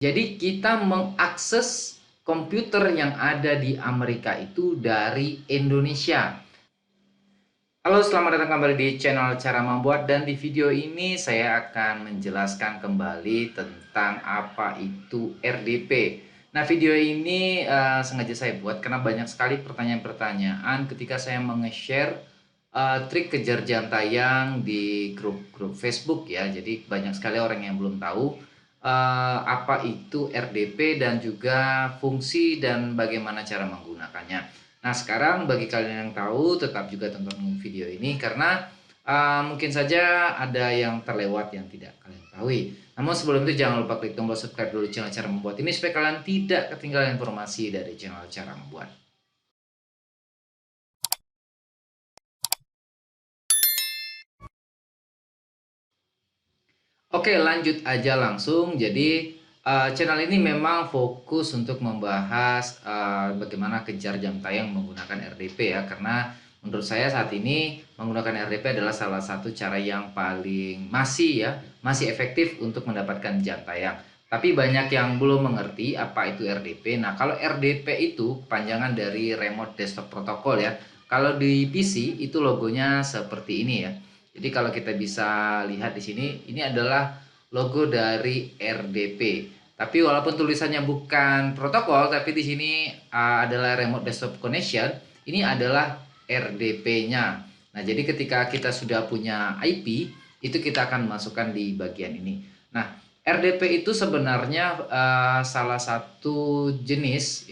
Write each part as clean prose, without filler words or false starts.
Jadi kita mengakses komputer yang ada di Amerika itu dari Indonesia. Halo, selamat datang kembali di channel Cara Membuat, dan di video ini saya akan menjelaskan kembali tentang apa itu RDP. Nah, video ini sengaja saya buat karena banyak sekali pertanyaan-pertanyaan ketika saya meng-share trik kejar jam tayang di grup-grup Facebook ya. Jadi banyak sekali orang yang belum tahu apa itu RDP dan juga fungsi dan bagaimana cara menggunakannya. Nah, sekarang bagi kalian yang tahu, tetap juga tonton video ini karena mungkin saja ada yang terlewat yang tidak kalian ketahui. Namun sebelum itu jangan lupa klik tombol subscribe dulu channel Cara Membuat ini supaya kalian tidak ketinggalan informasi dari channel Cara Membuat. Oke, lanjut aja langsung. Jadi channel ini memang fokus untuk membahas bagaimana kejar jam tayang menggunakan RDP ya, karena menurut saya saat ini menggunakan RDP adalah salah satu cara yang paling masih efektif untuk mendapatkan jam tayang. Tapi banyak yang belum mengerti apa itu RDP. Nah, kalau RDP itu panjangan dari Remote Desktop Protocol ya. Kalau di PC itu logonya seperti ini ya. Jadi kalau kita bisa lihat di sini, ini adalah logo dari RDP. Tapi walaupun tulisannya bukan protokol, tapi di sini adalah Remote Desktop Connection, ini adalah RDP-nya. Nah, jadi ketika kita sudah punya IP, itu kita akan masukkan di bagian ini. Nah, RDP itu sebenarnya salah satu jenis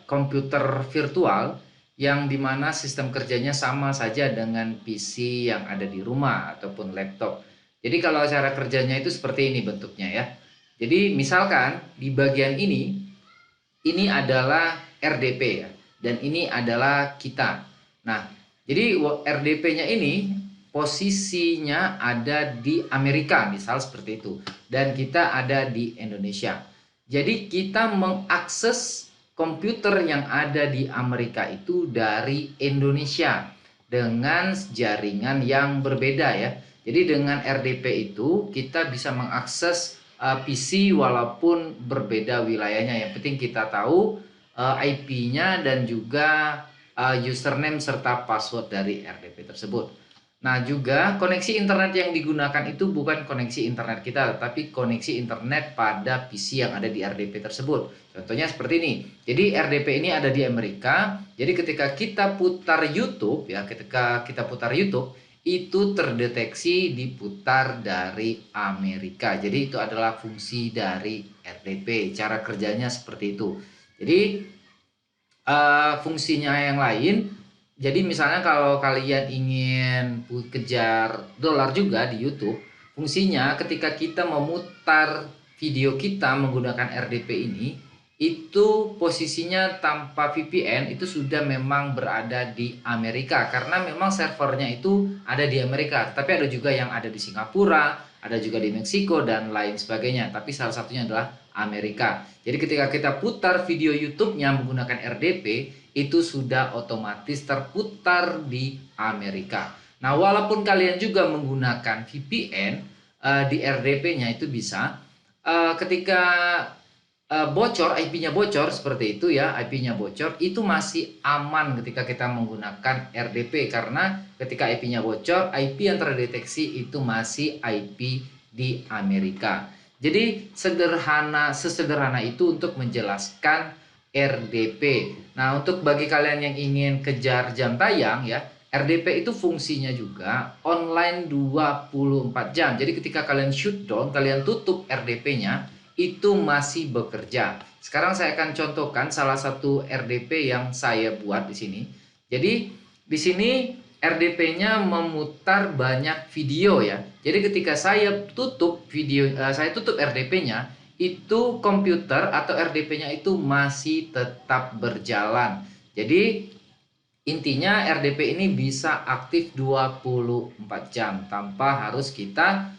komputer virtual yang dimana sistem kerjanya sama saja dengan PC yang ada di rumah ataupun laptop. Jadi kalau cara kerjanya itu seperti ini bentuknya ya. Jadi misalkan di bagian ini adalah RDP ya, dan ini adalah kita. Nah, jadi RDP-nya ini posisinya ada di Amerika, misal seperti itu, dan kita ada di Indonesia. Jadi kita mengakses komputer yang ada di Amerika itu dari Indonesia dengan jaringan yang berbeda ya. Jadi dengan RDP itu kita bisa mengakses PC walaupun berbeda wilayahnya. Yang penting kita tahu IP-nya dan juga username serta password dari RDP tersebut. Nah, juga koneksi internet yang digunakan itu bukan koneksi internet kita, tetapi koneksi internet pada PC yang ada di RDP tersebut. Contohnya seperti ini. Jadi RDP ini ada di Amerika. Jadi ketika kita putar YouTube ya, ketika kita putar YouTube itu terdeteksi diputar dari Amerika. Jadi itu adalah fungsi dari RDP. Cara kerjanya seperti itu. Jadi fungsinya yang lain, jadi misalnya kalau kalian ingin kejar dolar juga di YouTube, fungsinya ketika kita memutar video kita menggunakan RDP ini, itu posisinya tanpa VPN itu sudah memang berada di Amerika karena memang servernya itu ada di Amerika, tapi ada juga yang ada di Singapura, ada juga di Meksiko dan lain sebagainya, tapi salah satunya adalah Amerika. Jadi ketika kita putar video YouTube-nya menggunakan RDP, itu sudah otomatis terputar di Amerika. Nah, walaupun kalian juga menggunakan VPN di RDP-nya itu bisa ketika bocor, IP-nya bocor seperti itu ya, IP-nya bocor itu masih aman ketika kita menggunakan RDP karena ketika IP-nya bocor, IP yang terdeteksi itu masih IP di Amerika. Jadi sesederhana itu untuk menjelaskan RDP. Nah, untuk bagi kalian yang ingin kejar jam tayang ya, RDP itu fungsinya juga online 24 jam. Jadi ketika kalian shutdown, kalian tutup RDP-nya, itu masih bekerja. Sekarang saya akan contohkan salah satu RDP yang saya buat di sini. Jadi di sini RDP-nya memutar banyak video ya. Jadi ketika saya tutup RDP-nya, itu komputer atau RDP-nya itu masih tetap berjalan. Jadi intinya RDP ini bisa aktif 24 jam tanpa harus kita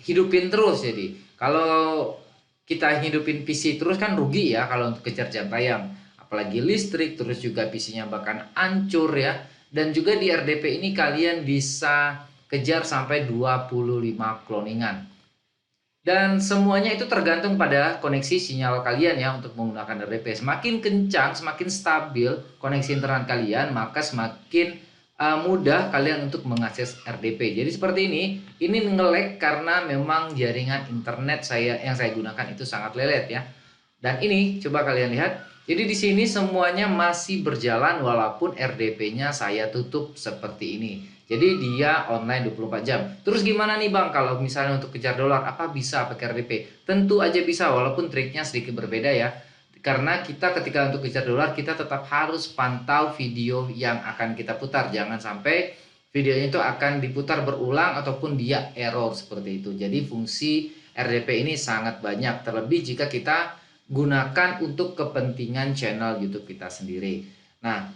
hidupin terus. Jadi kalau kita hidupin PC terus kan rugi ya kalau untuk kejar jam tayang. Apalagi listrik, terus juga PC-nya bahkan hancur ya. Dan juga di RDP ini kalian bisa kejar sampai 25 cloningan. Dan semuanya itu tergantung pada koneksi sinyal kalian ya untuk menggunakan RDP. Semakin kencang, semakin stabil koneksi internet kalian, maka semakin mudah kalian untuk mengakses RDP. Jadi seperti ini nge-lag karena memang jaringan internet yang saya gunakan itu sangat lelet ya. Dan ini coba kalian lihat. Jadi di sini semuanya masih berjalan walaupun RDP-nya saya tutup seperti ini. Jadi dia online 24 jam. Terus gimana nih Bang kalau misalnya untuk kejar dolar, apa bisa pakai RDP? Tentu aja bisa walaupun triknya sedikit berbeda ya. Karena kita ketika untuk kejar dolar kita tetap harus pantau video yang akan kita putar. Jangan sampai videonya itu akan diputar berulang ataupun dia error seperti itu. Jadi fungsi RDP ini sangat banyak, terlebih jika kita gunakan untuk kepentingan channel YouTube kita sendiri. Nah,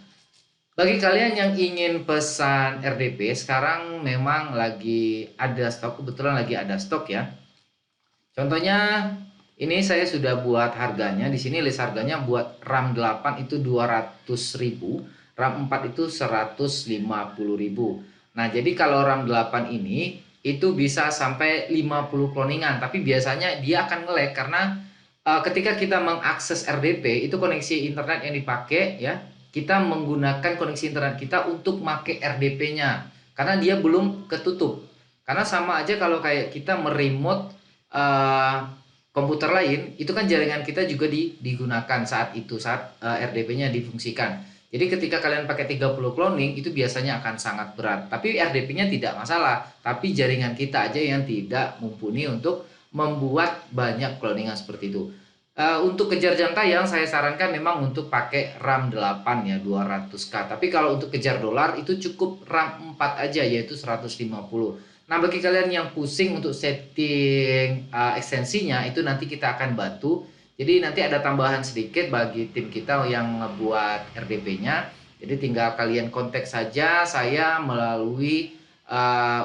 bagi kalian yang ingin pesan RDP, sekarang memang lagi ada stok, kebetulan lagi ada stok ya. Contohnya ini saya sudah buat harganya, di sini list harganya buat RAM 8 itu 200.000, RAM 4 itu 150.000. Nah, jadi kalau RAM 8 ini itu bisa sampai 50 cloningan, tapi biasanya dia akan nge-lag karena ketika kita mengakses RDP itu koneksi internet yang dipakai ya, kita menggunakan koneksi internet kita untuk make RDP-nya karena dia belum ketutup. Karena sama aja kalau kayak kita meremote komputer lain, itu kan jaringan kita juga digunakan saat RDP-nya difungsikan. Jadi ketika kalian pakai 30 cloning itu biasanya akan sangat berat. Tapi RDP-nya tidak masalah, tapi jaringan kita aja yang tidak mumpuni untuk membuat banyak cloningan seperti itu. Untuk kejar jam tayang saya sarankan memang untuk pakai RAM 8 ya 200k. Tapi kalau untuk kejar dolar itu cukup RAM 4 aja yaitu 150. Nah, bagi kalian yang pusing untuk setting ekstensinya itu nanti kita akan bantu. Jadi nanti ada tambahan sedikit bagi tim kita yang ngebuat RDP-nya. Jadi tinggal kalian kontak saja saya melalui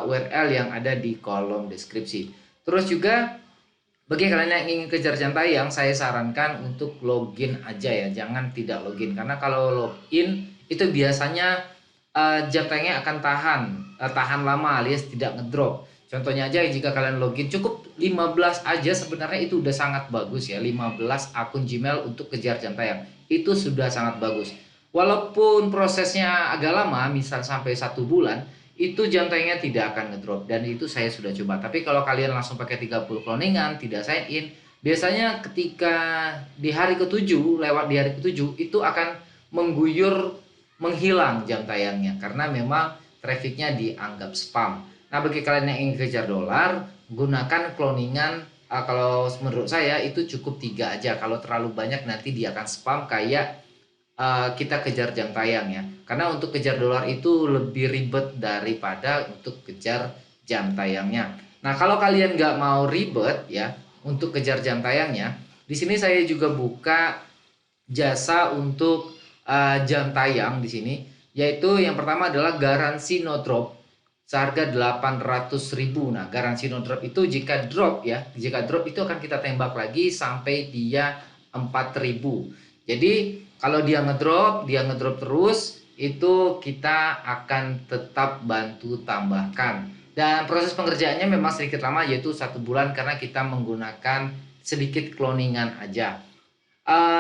URL yang ada di kolom deskripsi. Terus juga bagi kalian yang ingin kejar jam tayang, saya sarankan untuk login aja ya, jangan tidak login. Karena kalau login itu biasanya jam tayangnya akan tahan lama alias tidak ngedrop. Contohnya aja jika kalian login cukup 15 aja sebenarnya itu udah sangat bagus ya. 15 akun Gmail untuk kejar jam tayang itu sudah sangat bagus. Walaupun prosesnya agak lama, misal sampai 1 bulan, itu jam tayangnya tidak akan ngedrop dan itu saya sudah coba. Tapi kalau kalian langsung pakai 30 cloningan tidak sign in, biasanya ketika di hari ke-7 lewat di hari ke-7 itu akan menghilang jam tayangnya karena memang trafficnya dianggap spam. Nah, bagi kalian yang ingin kejar dolar, gunakan cloningan. Kalau menurut saya itu cukup 3 aja. Kalau terlalu banyak nanti dia akan spam kayak kita kejar jam tayang ya. Karena untuk kejar dolar itu lebih ribet daripada untuk kejar jam tayangnya. Nah, kalau kalian nggak mau ribet ya untuk kejar jam tayangnya, di sini saya juga buka jasa untuk jam tayang di sini, yaitu yang pertama adalah garansi no drop seharga 800.000. Nah, garansi no drop itu jika drop itu akan kita tembak lagi sampai dia 4.000. Jadi kalau dia ngedrop terus, itu kita akan tetap bantu tambahkan. Dan proses pengerjaannya memang sedikit lama, yaitu 1 bulan karena kita menggunakan sedikit cloningan aja.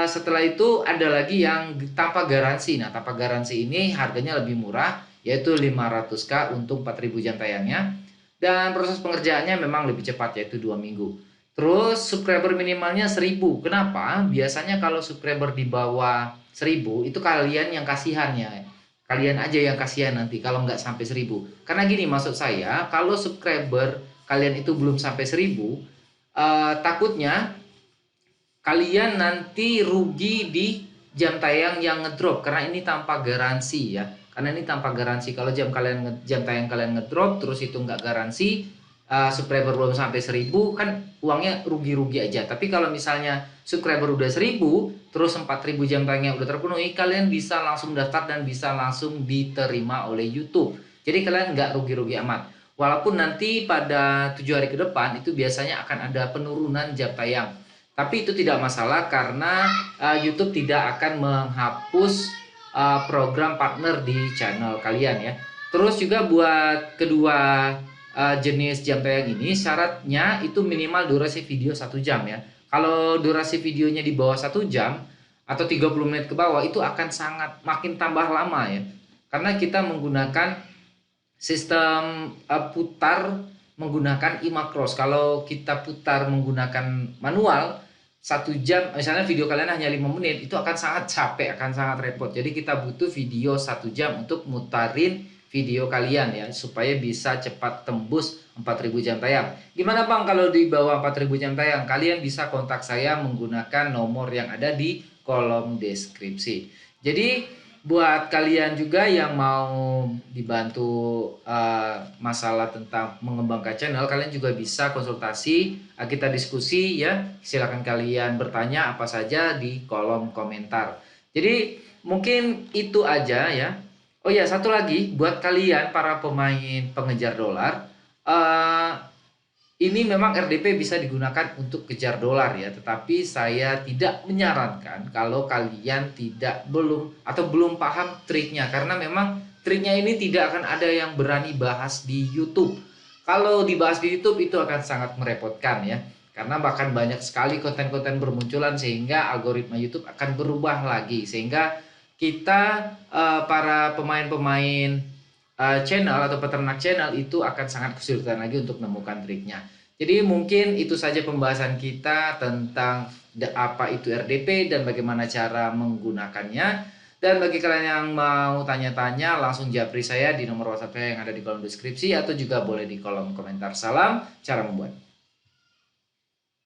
Setelah itu ada lagi yang tanpa garansi. Nah, tanpa garansi ini harganya lebih murah, yaitu 500k untuk 4.000 jam tayangnya. Dan proses pengerjaannya memang lebih cepat, yaitu 2 minggu. Terus subscriber minimalnya 1000. Kenapa? Biasanya kalau subscriber di bawah 1000 itu kalian yang kasihannya. Kalian aja yang kasihan nanti kalau nggak sampai 1000. Karena gini maksud saya, kalau subscriber kalian itu belum sampai 1000, takutnya kalian nanti rugi di jam tayang yang ngedrop karena ini tanpa garansi ya. Karena ini tanpa garansi. Kalau jam tayang kalian ngedrop terus itu nggak garansi, subscriber belum sampai 1000 kan uangnya rugi-rugi aja. Tapi kalau misalnya subscriber udah 1000 terus 4.000 jam tayangnya udah terpenuhi, kalian bisa langsung daftar dan bisa langsung diterima oleh YouTube. Jadi kalian nggak rugi-rugi amat. Walaupun nanti pada 7 hari ke depan itu biasanya akan ada penurunan jam tayang. Tapi itu tidak masalah karena YouTube tidak akan menghapus program partner di channel kalian ya. Terus juga buat kedua jenis jam tayang ini syaratnya itu minimal durasi video 1 jam ya. Kalau durasi videonya di bawah 1 jam atau 30 menit ke bawah itu akan sangat makin tambah lama ya. Karena kita menggunakan sistem putar menggunakan iMacros. Kalau kita putar menggunakan manual 1 jam, misalnya video kalian hanya 5 menit, itu akan sangat capek, akan sangat repot. Jadi kita butuh video 1 jam untuk mutarin video kalian ya, supaya bisa cepat tembus 4.000 jam tayang. Gimana Bang kalau di bawah 4.000 jam tayang? Kalian bisa kontak saya menggunakan nomor yang ada di kolom deskripsi. Jadi buat kalian juga yang mau dibantu masalah tentang mengembangkan channel, kalian juga bisa konsultasi, kita diskusi ya. Silakan kalian bertanya apa saja di kolom komentar. Jadi mungkin itu aja ya. Oh ya, satu lagi buat kalian para pemain pengejar dolar, ini memang RDP bisa digunakan untuk kejar dolar ya, tetapi saya tidak menyarankan kalau kalian belum paham triknya, karena memang triknya ini tidak akan ada yang berani bahas di YouTube. Kalau dibahas di YouTube itu akan sangat merepotkan ya, karena bahkan banyak sekali konten-konten bermunculan sehingga algoritma YouTube akan berubah lagi, sehingga kita para pemain-pemain channel atau peternak channel itu akan sangat kesulitan lagi untuk menemukan triknya. Jadi mungkin itu saja pembahasan kita tentang apa itu RDP dan bagaimana cara menggunakannya. Dan bagi kalian yang mau tanya-tanya, langsung japri saya di nomor WhatsApp saya yang ada di kolom deskripsi, atau juga boleh di kolom komentar. Salam cara membuat.